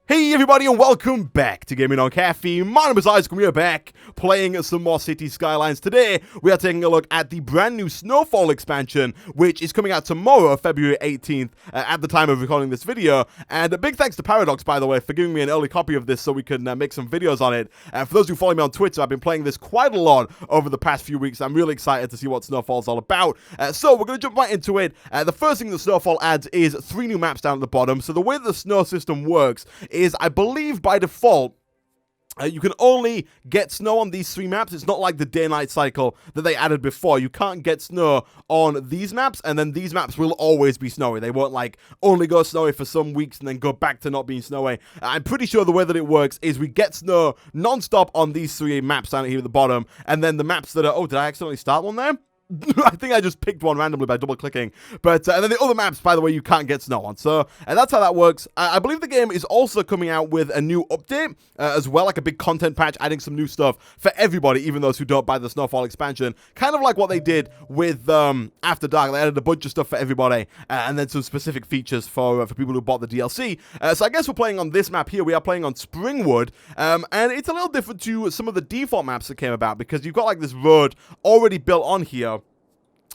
Hey everybody and welcome back to Gaming on Caffeine. My name is Isaac and we are back playing some more City Skylines. Today we are taking a look at the brand new Snowfall expansion, which is coming out tomorrow, February 18th, at the time of recording this video. And a big thanks to Paradox, by the way, for giving me an early copy of this so we can make some videos on it. And for those who follow me on Twitter, I've been playing this quite a lot over the past few weeks. I'm really excited to see what Snowfall is all about. So we're going to jump right into it. The first thing that Snowfall adds is 3 new maps down at the bottom. So the way the snow system works is, I believe by default, you can only get snow on these 3 maps. It's not like the day-night cycle that they added before. You can't get snow on these maps, and then these maps will always be snowy. They won't, like, only go snowy for some weeks and then go back to not being snowy. I'm pretty sure the way that it works is we get snow non-stop on these 3 maps down here at the bottom, and then the maps that are... Oh, did I accidentally start one there? I think I just picked one randomly by double-clicking. But, and then the other maps, by the way, you can't get snow on. So, that's how that works. I believe the game is also coming out with a new update as well, like a big content patch, adding some new stuff for everybody, even those who don't buy the Snowfall expansion. Kind of like what they did with After Dark. They added a bunch of stuff for everybody, and then some specific features for people who bought the DLC. So I guess we're playing on this map here. We are playing on Springwood, and it's a little different to some of the default maps that came about, because you've got like this road already built on here.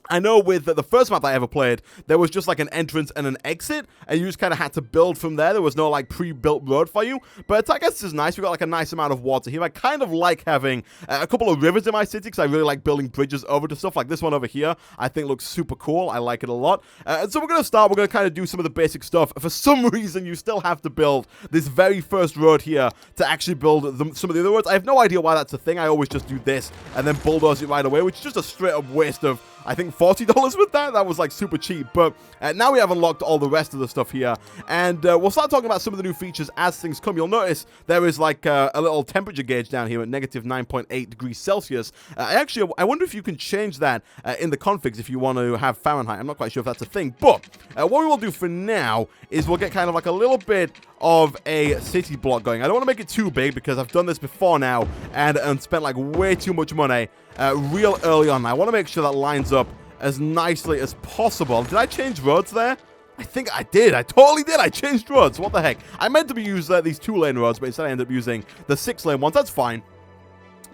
I know with the first map that I ever played, there was just like an entrance and an exit, and you just kind of had to build from there. There was no like pre-built road for you, but I guess this is nice. We've got like a nice amount of water here. I kind of like having a couple of rivers in my city, because I really like building bridges over to stuff. Like this one over here, I think looks super cool. I like it a lot. And so we're going to start. We're going to kind of do some of the basic stuff. For some reason, you still have to build this very first road here to actually build some of the other roads. I have no idea why that's a thing. I always just do this and then bulldoze it right away, which is just a straight up waste of, I think, $40 with that. That was like super cheap. But now we have unlocked all the rest of the stuff here. And we'll start talking about some of the new features as things come. You'll notice there is like a little temperature gauge down here at negative 9.8 degrees Celsius. I wonder if you can change that in the configs if you want to have Fahrenheit. I'm not quite sure if that's a thing. But what we will do for now is we'll get kind of like a little bit of a city block going. I don't want to make it too big because I've done this before now and spent like way too much money real early on. I want to make sure that lines up as nicely as possible. Did I change roads there? I think I did. I totally did. I changed roads. What the heck? I meant to use these 2-lane roads, but instead I ended up using the 6-lane ones. That's fine.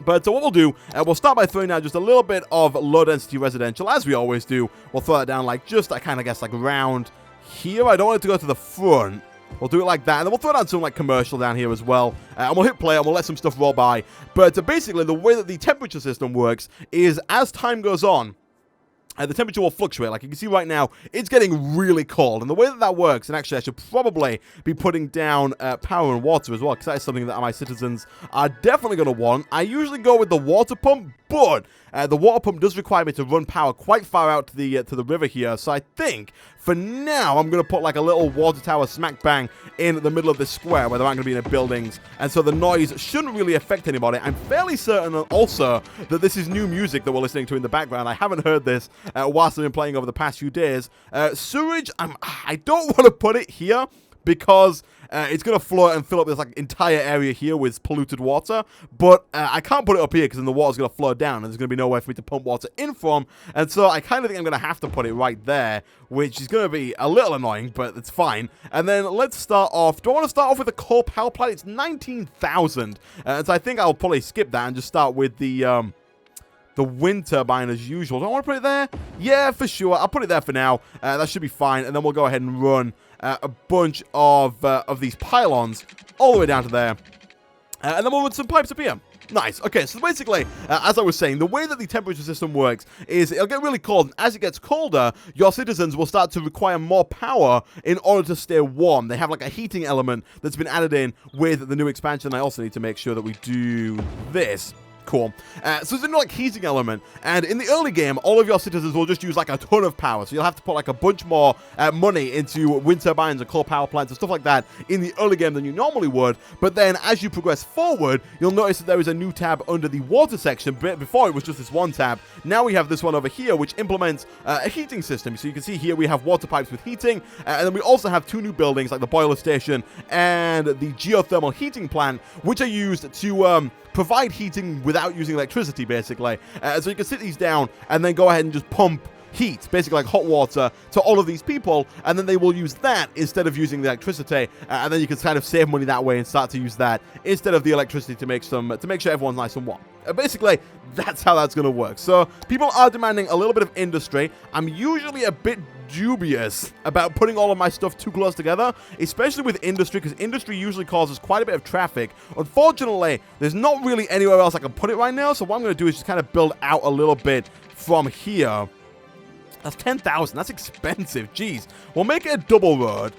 But so what we'll do, we'll start by throwing down just a little bit of low-density residential, as we always do. We'll throw that down like just, I kind of guess, like around here. I don't want it to go to the front. We'll do it like that, and then we'll throw down some like commercial down here as well, and we'll hit play, and we'll let some stuff roll by. But basically, the way that the temperature system works is, as time goes on, the temperature will fluctuate. Like you can see right now, it's getting really cold. And the way that that works, and actually I should probably be putting down power and water as well, because that is something that my citizens are definitely going to want. I usually go with the water pump, but the water pump does require me to run power quite far out to the river here. So I think, for now, I'm going to put like a little water tower smack bang in the middle of this square where there aren't going to be any buildings. And so the noise shouldn't really affect anybody. I'm fairly certain also that this is new music that we're listening to in the background. I haven't heard this whilst I've been playing over the past few days. Sewage, I don't want to put it here because it's going to float and fill up this like entire area here with polluted water. But I can't put it up here because then the water's going to flow down and there's going to be nowhere for me to pump water in from. And so I kind of think I'm going to have to put it right there, which is going to be a little annoying, but it's fine. And then let's start off. Do I want to start off with a coal power plant? It's 19,000. So I think I'll probably skip that and just start with the wind turbine as usual. Do I want to put it there? Yeah, for sure. I'll put it there for now. That should be fine. And then we'll go ahead and run a bunch of these pylons all the way down to there. And then we'll run some pipes up here. Nice. Okay, so basically, as I was saying, the way that the temperature system works is it'll get really cold, and as it gets colder, your citizens will start to require more power in order to stay warm. They have like a heating element that's been added in with the new expansion. I also need to make sure that we do this. Cool. So there's no like heating element, and in the early game, all of your citizens will just use like a ton of power. So you'll have to put like a bunch more money into wind turbines and coal power plants and stuff like that in the early game than you normally would. But then as you progress forward, you'll notice that there is a new tab under the water section. Before it was just this one tab. Now we have this one over here, which implements a heating system. So you can see here we have water pipes with heating, and then we also have 2 new buildings like the boiler station and the geothermal heating plant, which are used to provide heating without using electricity, basically. So you can sit these down and then go ahead and just pump heat, basically like hot water, to all of these people, and then they will use that instead of using the electricity, and then you can kind of save money that way and start to use that instead of the electricity to make sure everyone's nice and warm. Basically, that's how that's going to work. So people are demanding a little bit of industry. I'm usually a bit dubious about putting all of my stuff too close together, especially with industry, because industry usually causes quite a bit of traffic. Unfortunately, there's not really anywhere else I can put it right now, so what I'm going to do is just kind of build out a little bit from here. That's 10,000. That's expensive. Jeez. We'll make it a double road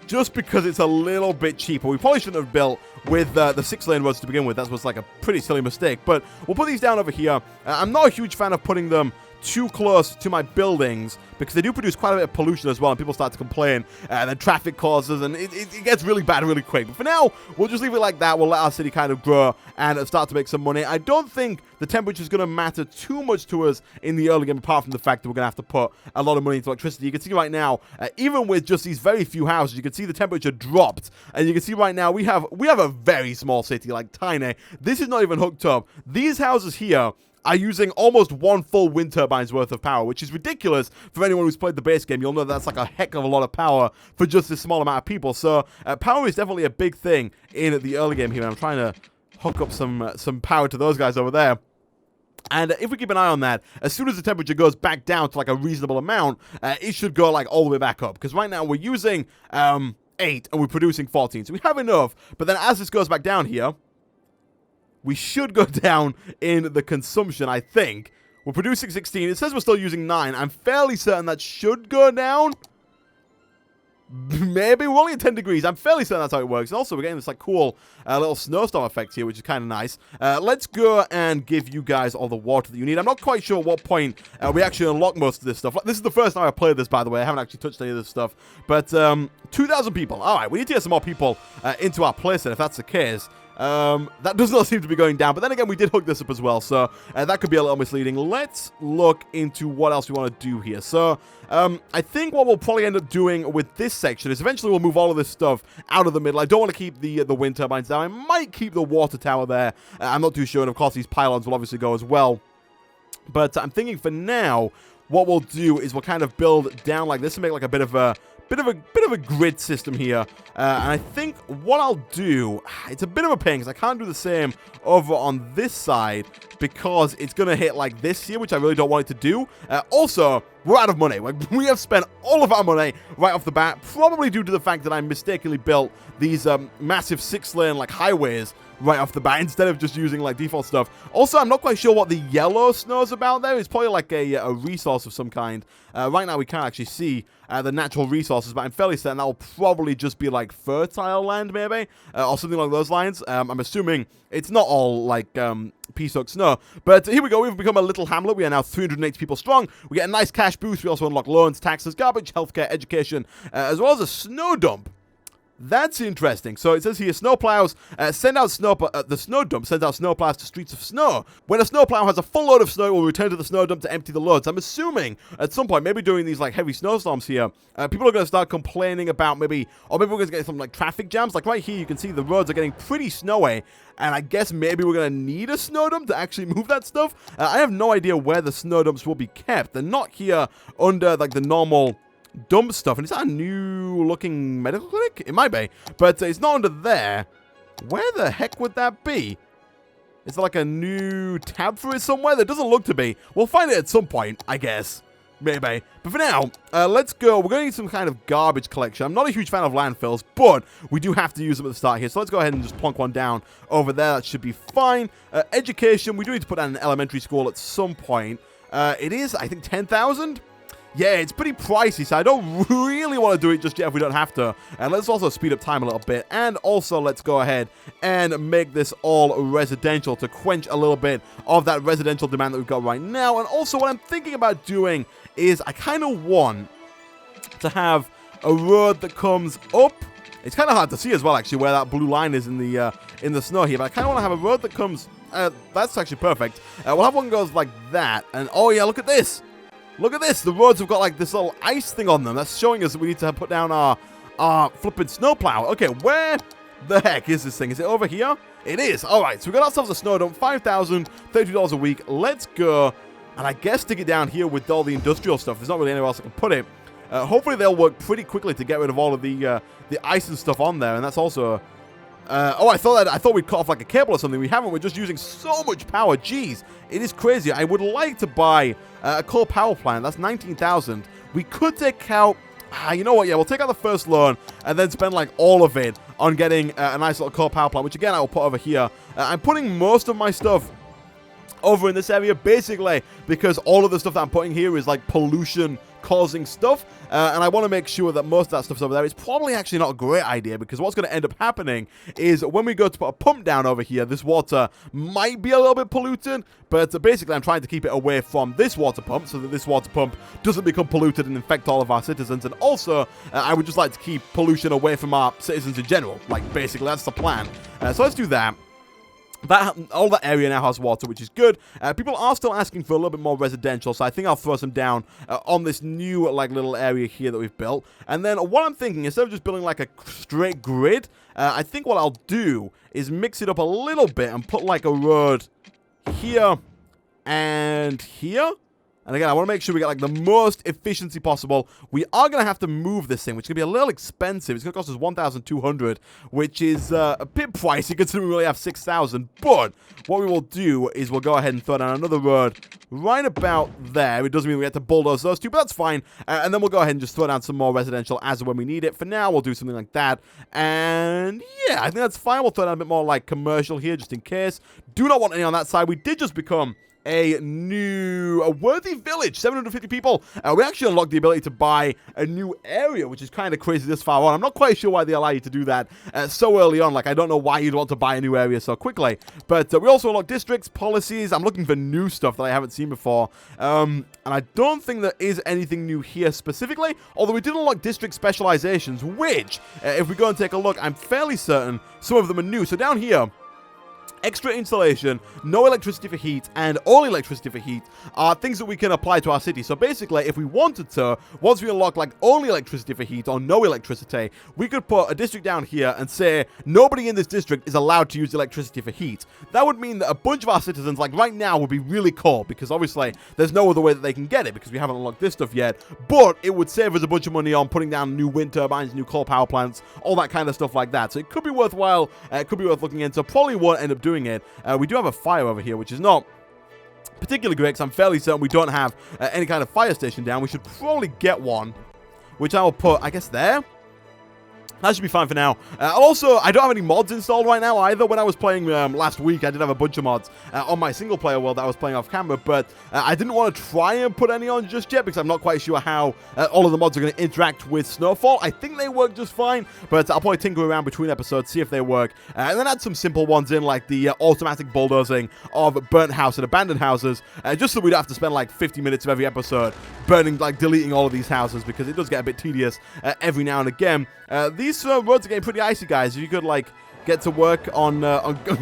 just because it's a little bit cheaper. We probably shouldn't have built with the 6-lane roads to begin with. That was like a pretty silly mistake, but we'll put these down over here. I'm not a huge fan of putting them too close to my buildings because they do produce quite a bit of pollution as well, and people start to complain, and then traffic causes, and it gets really bad really quick. But for now, we'll just leave it like that. We'll let our city kind of grow and start to make some money. I don't think the temperature is going to matter too much to us in the early game, apart from the fact that we're going to have to put a lot of money into electricity. You can see right now, even with just these very few houses, you can see the temperature dropped, and you can see right now we have a very small city, like tiny. This is not even hooked up. These houses here are using almost one full wind turbine's worth of power, which is ridiculous for anyone who's played the base game. You'll know that's like a heck of a lot of power for just this small amount of people. So power is definitely a big thing in the early game here. I'm trying to hook up some power to those guys over there. And if we keep an eye on that, as soon as the temperature goes back down to like a reasonable amount, it should go like all the way back up. Because right now we're using 8 and we're producing 14. So we have enough. But then as this goes back down here, we should go down in the consumption, I think. We're producing 16. It says we're still using 9. I'm fairly certain that should go down. Maybe. We're only at 10 degrees. I'm fairly certain that's how it works. And also, we're getting this like cool little snowstorm effect here, which is kind of nice. Let's go and give you guys all the water that you need. I'm not quite sure at what point we actually unlock most of this stuff. This is the first time I've played this, by the way. I haven't actually touched any of this stuff. But 2,000 people. All right, we need to get some more people into our place, then, if that's the case. That does not seem to be going down, but then again, we did hook this up as well, so that could be a little misleading. Let's look into what else we want to do here. So, I think what we'll probably end up doing with this section is eventually we'll move all of this stuff out of the middle. I don't want to keep the wind turbines down. I might keep the water tower there. I'm not too sure, and of course, these pylons will obviously go as well. But I'm thinking for now, what we'll do is we'll kind of build down like this and make like a bit of a grid system here, and I think what I'll do, it's a bit of a pain because I can't do the same over on this side because it's gonna hit like this here, which I really don't want it to do. Also, we're out of money. Like, we have spent all of our money right off the bat, probably due to the fact that I mistakenly built these massive 6-lane like highways right off the bat instead of just using like default stuff. Also, I'm not quite sure what the yellow snow's about there. It's probably like a resource of some kind. Right now we can't actually see the natural resources, but I'm fairly certain that will probably just be like fertile land maybe, or something along those lines. I'm assuming it's not all like pea-soaked snow. But here we go, we've become a little hamlet. We are now 380 people strong. We get a nice cash boost. We also unlock loans, taxes, garbage, healthcare, education, as well as a snow dump. That's interesting. So it says here, snowplows send out the snow dump sends out snowplows to streets of snow. When a snowplow has a full load of snow, it will return to the snow dump to empty the loads. I'm assuming at some point, maybe during these like heavy snowstorms here, people are going to start complaining about or maybe we're going to get some like traffic jams. Like right here, you can see the roads are getting pretty snowy, and I guess maybe we're going to need a snow dump to actually move that stuff. I have no idea where the snow dumps will be kept. They're not here under like the normal dump stuff. And is that a new looking medical clinic? It might be, but it's not under there. Where the heck would that be? Is there like a new tab for it somewhere? There doesn't look to be. We'll find it at some point, I guess. Maybe. But for now, let's go. We're going to need some kind of garbage collection. I'm not a huge fan of landfills, but we do have to use them at the start here. So let's go ahead and just plonk one down over there. That should be fine. Education. We do need to put down an elementary school at some point. It is, I think, 10,000. Yeah, it's pretty pricey, so I don't really want to do it just yet if we don't have to. And let's also speed up time a little bit. And also, let's go ahead and make this all residential to quench a little bit of that residential demand that we've got right now. And also, what I'm thinking about doing is I kind of want to have a road that comes up. It's kind of hard to see as well, actually, where that blue line is in the snow here. But I kind of want to have a road that comes... that's actually perfect. We'll have one that goes like that. And, oh, yeah, look at this. Look at this. The roads have got like this little ice thing on them. That's showing us that we need to put down our flipping snowplow. Okay, where the heck is this thing? Is it over here? It is. All right, so we got ourselves a snow dump. $5,000, $32 a week. Let's go and I guess stick it down here with all the industrial stuff. There's not really anywhere else I can put it. Hopefully they'll work pretty quickly to get rid of all of the ice and stuff on there, and that's also... I thought we'd cut off like a cable or something. We haven't. We're just using so much power. Jeez, it is crazy. I would like to buy a coal power plant. That's 19,000. We could take out... you know what? Yeah, we'll take out the first loan and then spend like all of it on getting a nice little coal power plant, which again I will put over here. I'm putting most of my stuff over in this area basically because all of the stuff that I'm putting here is like pollution causing stuff, and I want to make sure that most of that stuff's over there. It's probably actually not a great idea because what's going to end up happening is when we go to put a pump down over here, this water might be a little bit polluted, but basically I'm trying to keep it away from this water pump so that this water pump doesn't become polluted and infect all of our citizens, and also I would just like to keep pollution away from our citizens in general. Like basically that's the plan. So let's do that. All that area now has water, which is good. People are still asking for a little bit more residential, so I think I'll throw some down on this new like little area here that we've built. And then what I'm thinking, instead of just building like a straight grid, I think what I'll do is mix it up a little bit and put like a road here and here. And again, I want to make sure we get like the most efficiency possible. We are going to have to move this thing, which is going to be a little expensive. It's going to cost us 1,200, which is a bit pricey considering we only have 6,000. But what we will do is we'll go ahead and throw down another road right about there. It doesn't mean we have to bulldoze those two, but that's fine. And then we'll go ahead and just throw down some more residential as and when we need it. For now, we'll do something like that. And yeah, I think that's fine. We'll throw down a bit more like commercial here just in case. Do not want any on that side. We did just become a worthy village, 750 people. We actually unlocked the ability to buy a new area, which is kind of crazy this far on. I'm not quite sure why they allow you to do that so early on. Like, I don't know why you'd want to buy a new area so quickly. But we also unlocked districts, policies. I'm looking for new stuff that I haven't seen before. And I don't think there is anything new here specifically, although we did unlock district specializations, which, if we go and take a look, I'm fairly certain some of them are new. So down here, extra insulation, no electricity for heat, and all electricity for heat are things that we can apply to our city. So basically, if we wanted to, once we unlock like only electricity for heat or no electricity, we could put a district down here and say nobody in this district is allowed to use electricity for heat. That would mean that a bunch of our citizens, like right now, would be really cold because obviously there's no other way that they can get it because we haven't unlocked this stuff yet. But it would save us a bunch of money on putting down new wind turbines, new coal power plants, all that kind of stuff like that. So it could be worthwhile. It could be worth looking into. Probably won't end up doing it. We do have a fire over here, which is not particularly great because I'm fairly certain we don't have any kind of fire station down. We should probably get one, which I will put, I guess, there. That should be fine for now. Also, I don't have any mods installed right now either. When I was playing last week, I did have a bunch of mods on my single-player world that I was playing off camera, but I didn't want to try and put any on just yet because I'm not quite sure how all of the mods are going to interact with Snowfall. I think they work just fine, but I'll probably tinker around between episodes, see if they work, and then add some simple ones in, like the automatic bulldozing of burnt house and abandoned houses, just so we don't have to spend like 50 minutes of every episode burning, like deleting all of these houses because it does get a bit tedious every now and again. These roads are getting pretty icy, guys. If you could like get to work on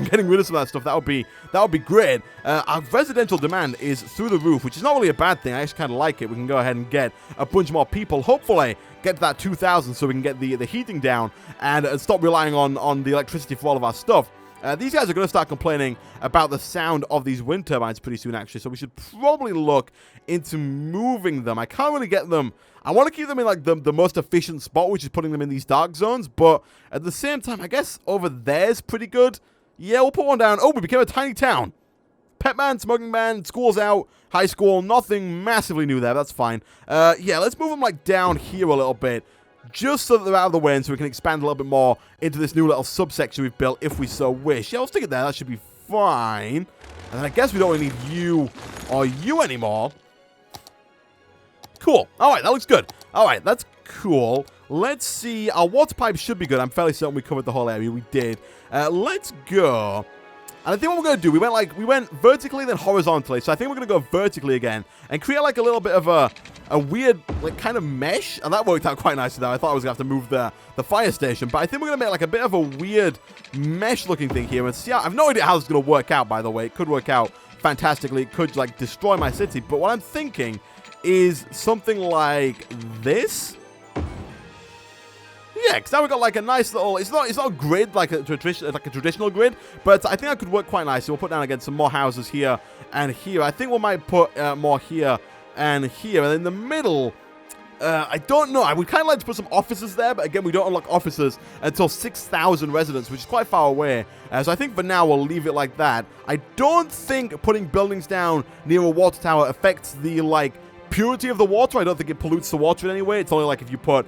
getting rid of some of that stuff, that would be great. Our residential demand is through the roof, which is not really a bad thing. I actually kind of like it. We can go ahead and get a bunch more people. Hopefully, get to that 2,000 so we can get the heating down and stop relying on the electricity for all of our stuff. These guys are going to start complaining about the sound of these wind turbines pretty soon, actually, so we should probably look into moving them. I can't really get them. I want to keep them in like the most efficient spot, which is putting them in these dark zones, but at the same time, I guess over there's pretty good. Yeah, we'll put one down. Oh, we became a tiny town. Pet man, smuggling man, school's out, high school, nothing massively new there. That's fine. Yeah, let's move them like down here a little bit, just so that they're out of the way and so we can expand a little bit more into this new little subsection we've built if we so wish. Yeah, we'll stick it there. That should be fine. And then I guess we don't really need you or you anymore. Cool. All right, that looks good. All right, that's cool. Let's see. Our water pipe should be good. I'm fairly certain we covered the whole area. We did. Let's go. And I think what we're going to do, we went vertically then horizontally. So I think we're going to go vertically again and create like a little bit of a weird like kind of mesh. And that worked out quite nicely though. I thought I was going to have to move the fire station. But I think we're going to make like a bit of a weird mesh looking thing here. And see how, I have no idea how this is going to work out, by the way. It could work out fantastically. It could like destroy my city. But what I'm thinking is something like this. yeah, because now we've got like a nice little, it's not a grid like a traditional grid, but I think that could work quite nicely. We'll put down again some more houses here and here. I think we might put more here and here, and in the middle, I don't know. I would kind of like to put some offices there, but again, we don't unlock offices until 6,000 residents, which is quite far away. So I think for now, we'll leave it like that. I don't think putting buildings down near a water tower affects the, like, purity of the water. I don't think it pollutes the water in any way. It's only like if you put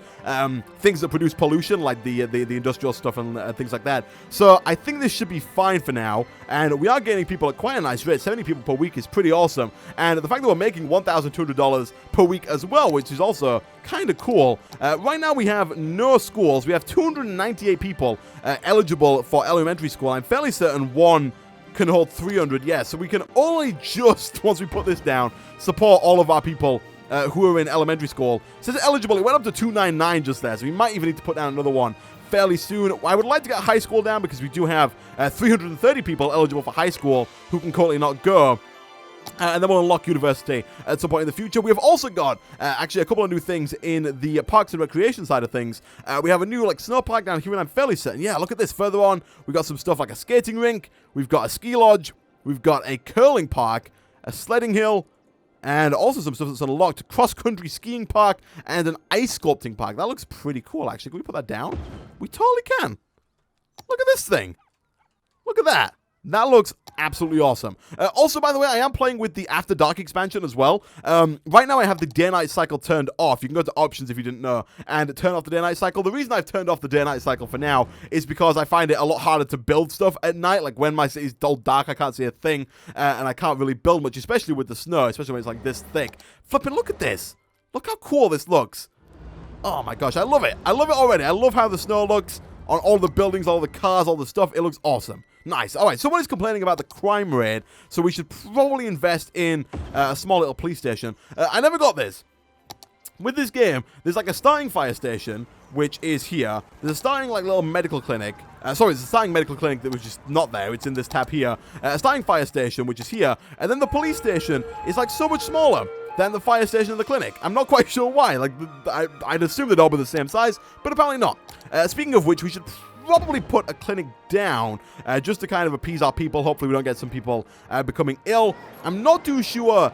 things that produce pollution, like the industrial stuff and things like that. So I think this should be fine for now. And we are gaining people at quite a nice rate. 70 people per week is pretty awesome. And the fact that we're making $1,200 per week as well, which is also kind of cool. Right now we have no schools. We have 298 people eligible for elementary school. I'm fairly certain one can hold 300, yeah, so we can only just, once we put this down, support all of our people who are in elementary school. So it's eligible, it went up to 299 just there, so we might even need to put down another one fairly soon. I would like to get high school down because we do have 330 people eligible for high school who can currently not go. And then we'll unlock university at some point in the future. We have also got, actually, a couple of new things in the parks and recreation side of things. We have a new, like, snow park down here, and I'm fairly certain. Yeah, look at this. Further on, we've got some stuff like a skating rink. We've got a ski lodge. We've got a curling park, a sledding hill, and also some stuff that's unlocked. A cross-country skiing park and an ice sculpting park. That looks pretty cool, actually. Can we put that down? We totally can. Look at this thing. Look at that. That looks absolutely awesome. Also, by the way, I am playing with the After Dark expansion as well. Right now, I have the day-night cycle turned off. You can go to options if you didn't know and turn off the day-night cycle. The reason I've turned off the day-night cycle for now is because I find it a lot harder to build stuff at night. Like, when my city's dull dark, I can't see a thing, and I can't really build much, especially with the snow, especially when it's like this thick. Flippin', look at this. Look how cool this looks. Oh my gosh, I love it. I love it already. I love how the snow looks on all the buildings, all the cars, all the stuff. It looks awesome. Nice. All right, somebody's complaining about the crime rate, so we should probably invest in a small little police station. I never got this. With this game, there's like a starting fire station, which is here. There's a starting like little medical clinic. Sorry, it's a starting medical clinic that was just not there. It's in this tab here. A starting fire station, which is here. And then the police station is like so much smaller than the fire station and the clinic. I'm not quite sure why. Like, I'd assume they'd all be the same size, but apparently not. Speaking of which, we should probably put a clinic down just to kind of appease our people. Hopefully we don't get some people becoming ill. I'm not too sure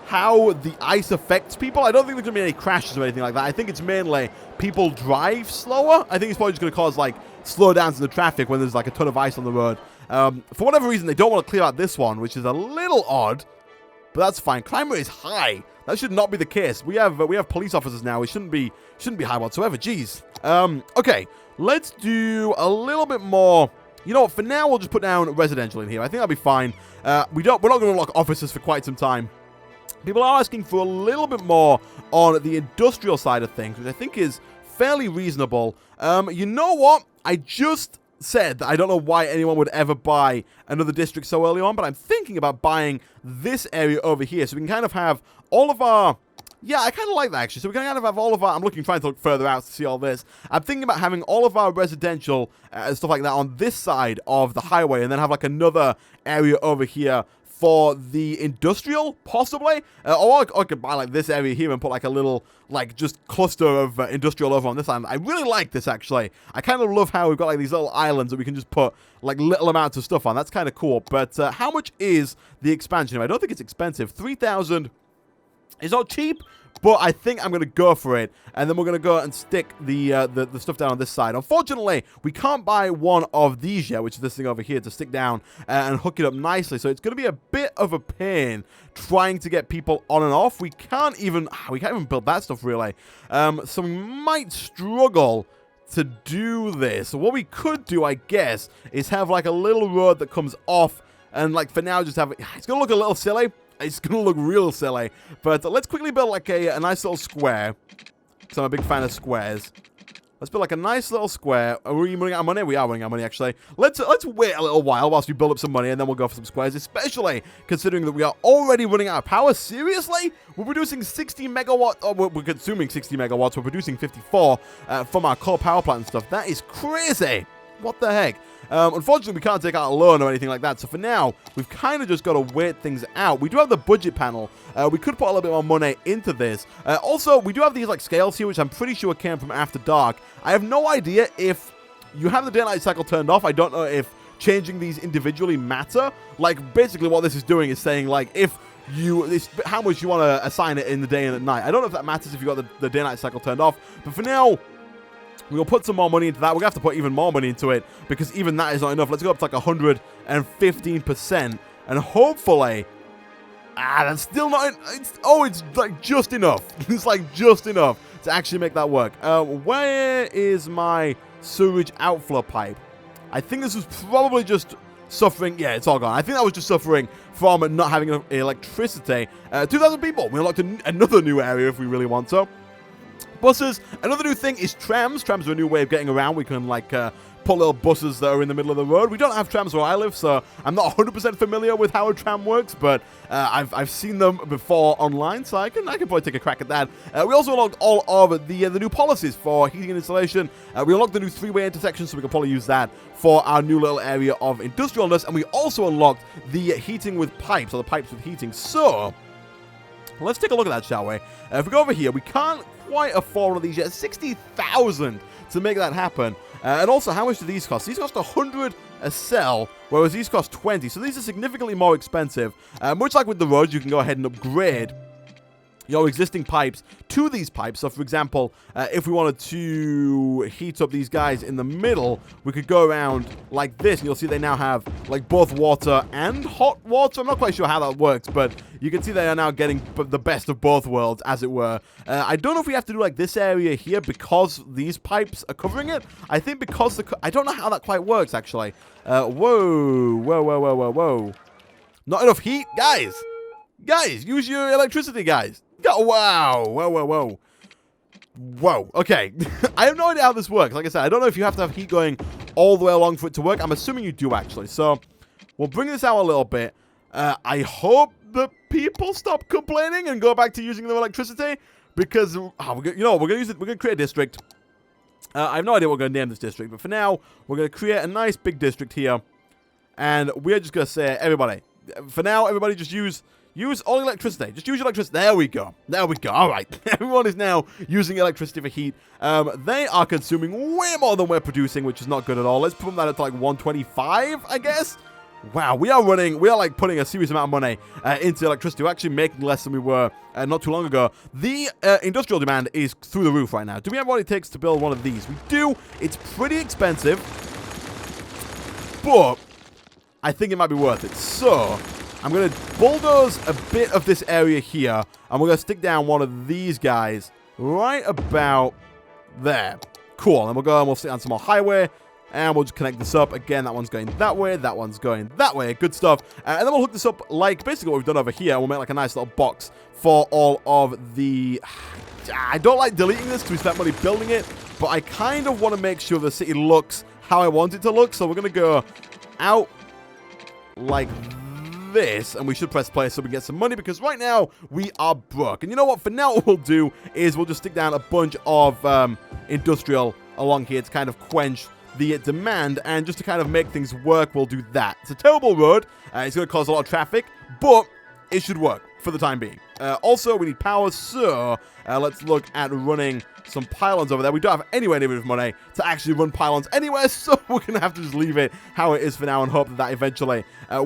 how the ice affects people. I don't think there's going to be any crashes or anything like that. I think it's mainly people drive slower. I think it's probably just going to cause, like, slowdowns in the traffic when there's, like, a ton of ice on the road. For whatever reason, they don't want to clear out this one, which is a little odd, but that's fine. Crime rate is high. That should not be the case. We have police officers now. It shouldn't be high whatsoever. Jeez. Okay. Let's do a little bit more. You know what? For now, we'll just put down residential in here. I think that'll be fine. We're not going to unlock offices for quite some time. People are asking for a little bit more on the industrial side of things, which I think is fairly reasonable. You know what? I just said that I don't know why anyone would ever buy another district so early on, but I'm thinking about buying this area over here, so we can kind of have all of our... Yeah, I kind of like that, actually. So we can kind of have all of our... I'm trying to look further out to see all this. I'm thinking about having all of our residential and stuff like that on this side of the highway, and then have, like, another area over here for the industrial, possibly. Or I could buy, like, this area here and put, like, a little, like, just cluster of industrial over on this island. I really like this, actually. I kind of love how we've got, like, these little islands that we can just put, like, little amounts of stuff on. That's kind of cool. But how much is the expansion? I don't think it's expensive. 3,000... It's not cheap, but I think I'm going to go for it. And then we're going to go and stick the stuff down on this side. Unfortunately, we can't buy one of these yet, which is this thing over here, to stick down and hook it up nicely. So it's going to be a bit of a pain trying to get people on and off. We can't even build that stuff, really. So we might struggle to do this. So what we could do, I guess, is have like a little road that comes off. And like for now, just have it. It's going to look a little silly. It's going to look real silly. But let's quickly build like a nice little square. Because I'm a big fan of squares. Let's build like a nice little square. Are we running out of money? We are running out of money, actually. Let's wait a little while whilst we build up some money, and then we'll go for some squares, especially considering that we are already running out of power. Seriously? We're producing 60 megawatts. Oh, we're consuming 60 megawatts. We're producing 54 from our coal power plant and stuff. That is crazy. What the heck? Unfortunately, we can't take out a loan or anything like that. So for now, we've kind of just got to wait things out. We do have the budget panel. We could put a little bit more money into this. Also, we do have these like scales here, which I'm pretty sure came from After Dark. I have no idea if you have the day-night cycle turned off. I don't know if changing these individually matter. Like, basically what this is doing is saying, like, if how much you want to assign it in the day and at night. I don't know if that matters if you got the day-night cycle turned off, but for now, we'll put some more money into that. We're going to have to put even more money into it, because even that is not enough. Let's go up to like 115%, and hopefully, that's still not, it's like just enough. It's like just enough to actually make that work. Where is my sewage outflow pipe? I think this was probably just suffering. Yeah, it's all gone. I think that was just suffering from not having enough electricity. 2,000 people. We unlocked another new area if we really want to. Buses. Another new thing is trams. Trams are a new way of getting around. We can, like, put little buses that are in the middle of the road. We don't have trams where I live, so I'm not 100% familiar with how a tram works, but I've seen them before online, so I can probably take a crack at that. We also unlocked all of the new policies for heating and installation. We unlocked the new three-way intersection, so we can probably use that for our new little area of industrialness, and we also unlocked the heating with pipes, or the pipes with heating. So let's take a look at that, shall we? If we go over here, we can't quite afford one of these yet. 60,000 to make that happen. And also, how much do these cost? These cost 100 a cell, whereas these cost 20. So these are significantly more expensive. Much like with the roads, you can go ahead and upgrade your existing pipes to these pipes. So, for example, if we wanted to heat up these guys in the middle, we could go around like this, and you'll see they now have, like, both water and hot water. I'm not quite sure how that works, but you can see they are now getting the best of both worlds, as it were. I don't know if we have to do, like, this area here because these pipes are covering it. I think because I don't know how that quite works, actually. Whoa. Not enough heat? Guys, use your electricity, guys. Wow. Whoa. Okay. I have no idea how this works. Like I said, I don't know if you have to have heat going all the way along for it to work. I'm assuming you do, actually. So we'll bring this out a little bit. I hope that people stop complaining and go back to using their electricity, because we're gonna create a district. I have no idea what we're gonna name this district, but for now, we're gonna create a nice big district here, and we're just gonna say, everybody, for now, everybody just use all electricity. Just use electricity. There we go. All right. Everyone is now using electricity for heat. They are consuming way more than we're producing, which is not good at all. Let's put that up to like 125, I guess. Wow, we are like putting a serious amount of money into electricity. We're actually making less than we were not too long ago. The industrial demand is through the roof right now. Do we have what it takes to build one of these? We do. It's pretty expensive, but I think it might be worth it. So I'm going to bulldoze a bit of this area here, and we're going to stick down one of these guys right about there. Cool. And we'll go and we'll stick down some more highway, and we'll just connect this up. Again, that one's going that way, that one's going that way. Good stuff. And then we'll hook this up like basically what we've done over here. We'll make like a nice little box for all of the... I don't like deleting this because we spent money building it, but I kind of want to make sure the city looks how I want it to look. So we're going to go out like this, and we should press play so we can get some money, because right now we are broke. And you know what? For now, what we'll do is we'll just stick down a bunch of industrial along here to kind of quench the demand, and just to kind of make things work, we'll do that. It's a terrible road. It's going to cause a lot of traffic, but it should work for the time being. Also, we need power, so let's look at running some pylons over there. We don't have anywhere near enough money to actually run pylons anywhere, so we're going to have to just leave it how it is for now and hope that that eventually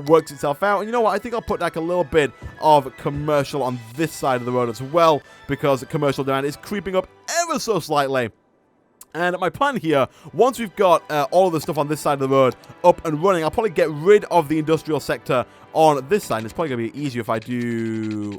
works itself out. And you know what? I think I'll put like a little bit of commercial on this side of the road as well, because commercial demand is creeping up ever so slightly. And my plan here, once we've got all of the stuff on this side of the road up and running, I'll probably get rid of the industrial sector on this side. And it's probably going to be easier if I do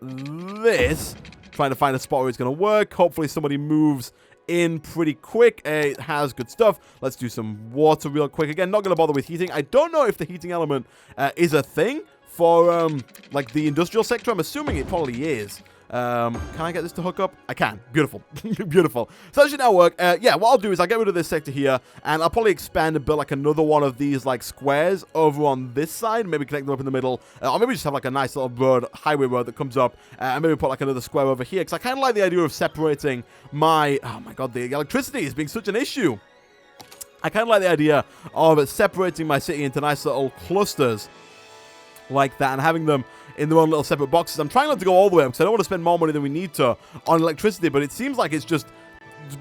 this, trying to find a spot where it's going to work. Hopefully somebody moves in pretty quick. It has good stuff. Let's do some water real quick. Again, not going to bother with heating. I don't know if the heating element is a thing for like the industrial sector. I'm assuming it probably is. Can I get this to hook up? I can. Beautiful. Beautiful. So that should now work. Yeah, what I'll do is I'll get rid of this sector here, and I'll probably expand and build like another one of these like squares over on this side. Maybe connect them up in the middle. Or maybe just have like a nice little road, highway road that comes up, and maybe put like another square over here, because I kind of like the idea of separating my... Oh my god, the electricity is being such an issue. I kind of like the idea of separating my city into nice little clusters like that and having them in their own little separate boxes. I'm trying not to go all the way up because I don't want to spend more money than we need to on electricity, but it seems like it's just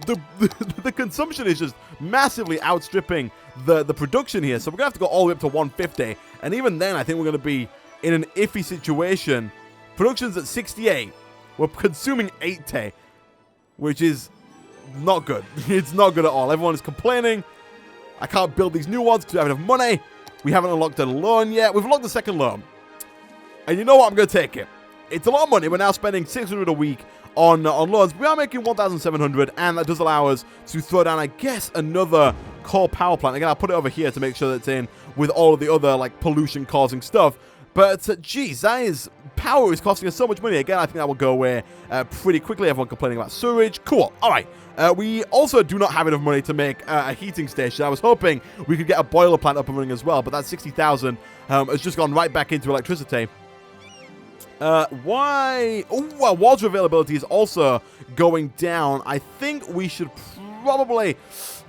the consumption is just massively outstripping the production here. So we're going to have to go all the way up to 150, and even then I think we're going to be in an iffy situation. Production's at 68. We're consuming 80, which is not good. It's not good at all. Everyone is complaining. I can't build these new ones because we have enough money. We haven't unlocked a loan yet. We've unlocked the second loan. And you know what? I'm going to take it. It's a lot of money. We're now spending 600 a week on loans. We are making 1,700, and that does allow us to throw down, I guess, another coal power plant. Again, I'll put it over here to make sure that it's in with all of the other, like, pollution-causing stuff. But, geez, power is costing us so much money. Again, I think that will go away pretty quickly. Everyone complaining about sewage. Cool. All right. We also do not have enough money to make a heating station. I was hoping we could get a boiler plant up and running as well, but that 60,000 has just gone right back into electricity. Why? Oh, water availability is also going down. I think we should probably...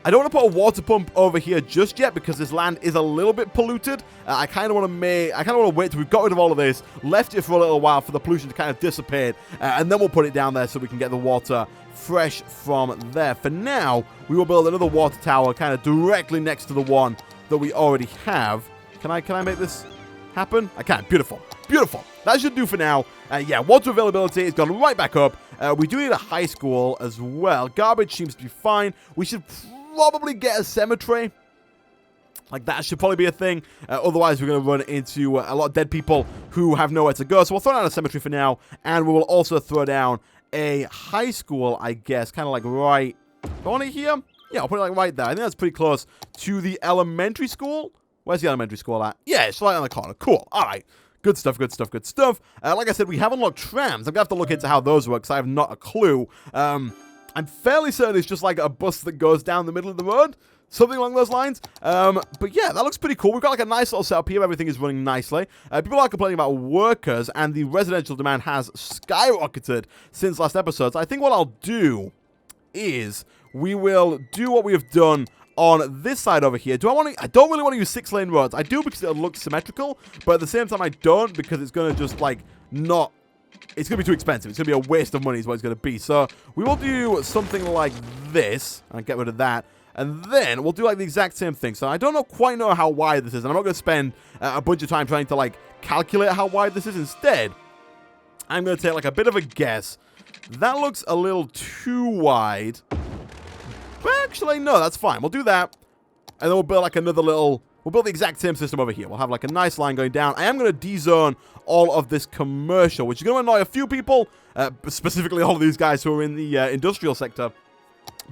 I don't want to put a water pump over here just yet because this land is a little bit polluted. I kind of want to wait till we've got rid of all of this, left it for a little while for the pollution to kind of dissipate, and then we'll put it down there so we can get the water fresh from there. For now, we will build another water tower kind of directly next to the one that we already have. Can I make this happen? I can. Beautiful. Beautiful. That should do for now. Yeah, water availability has gone right back up. We do need a high school as well. Garbage seems to be fine. We should probably get a cemetery. Like, that should probably be a thing. Otherwise, we're going to run into a lot of dead people who have nowhere to go. So we'll throw down a cemetery for now. And we will also throw down a high school, I guess. Kind of like right... Do I want it here? Yeah, I'll put it like right there. I think that's pretty close to the elementary school. Where's the elementary school at? Yeah, it's right on the corner. Cool. All right. Good stuff, good stuff, good stuff. Like I said, we have unlocked trams. I'm going to have to look into how those work because I have not a clue. I'm fairly certain it's just like a bus that goes down the middle of the road. Something along those lines. But yeah, that looks pretty cool. We've got like a nice little setup here. Everything is running nicely. People are complaining about workers, and the residential demand has skyrocketed since last episode. So I think what I'll do is we will do what we have done on this side over here. I don't really want to use 6-lane roads. I do because it'll look symmetrical, but at the same time I don't because it's going to just like not... It's going to be too expensive. It's going to be a waste of money is what it's going to be. So we will do something like this and get rid of that. And then we'll do like the exact same thing. So I don't quite know how wide this is. And I'm not going to spend a bunch of time trying to like calculate how wide this is. Instead, I'm going to take like a bit of a guess. That looks a little too wide. But actually, no, that's fine. We'll do that. And then we'll build like another little... We'll build the exact same system over here. We'll have like a nice line going down. I am going to de-zone all of this commercial, which is going to annoy a few people, specifically all of these guys who are in the industrial sector.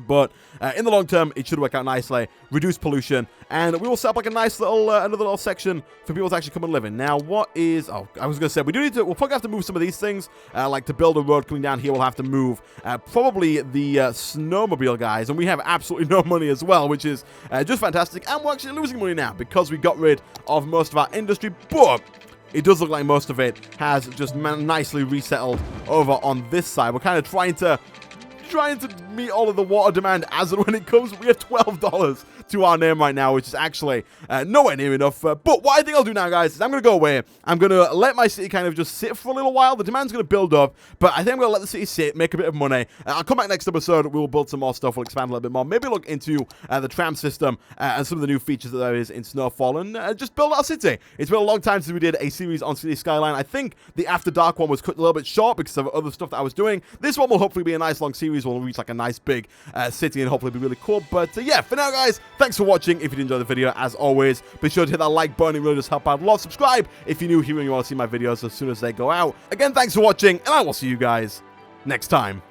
But in the long term, it should work out nicely, reduce pollution, and we will set up like a nice little, another little section for people to actually come and live in. Now, what is... Oh, I was going to say, we'll probably have to move some of these things. Like to build a road coming down here, we'll have to move probably the snowmobile guys, and we have absolutely no money as well, which is just fantastic. And we're actually losing money now because we got rid of most of our industry, but... It does look like most of it has just nicely resettled over on this side. We're kind of trying to meet all of the water demand as and when it comes. We have $12 to our name right now, which is actually nowhere near enough. But what I think I'll do now, guys, is I'm going to go away. I'm going to let my city kind of just sit for a little while. The demand's going to build up, but I think I'm going to let the city sit, make a bit of money. I'll come back next episode. We'll build some more stuff. We'll expand a little bit more. Maybe look into the tram system and some of the new features that there is in Snowfall and just build our city. It's been a long time since we did a series on City Skyline. I think the After Dark one was cut a little bit short because of other stuff that I was doing. This one will hopefully be a nice long series. We'll reach like a nice big city and hopefully be really cool. But yeah, for now, guys, thanks for watching. If you did enjoy the video, as always, be sure to hit that like button. It really does help out a lot. Subscribe if you're new here and you want to see my videos as soon as they go out. Again, thanks for watching, and I will see you guys next time.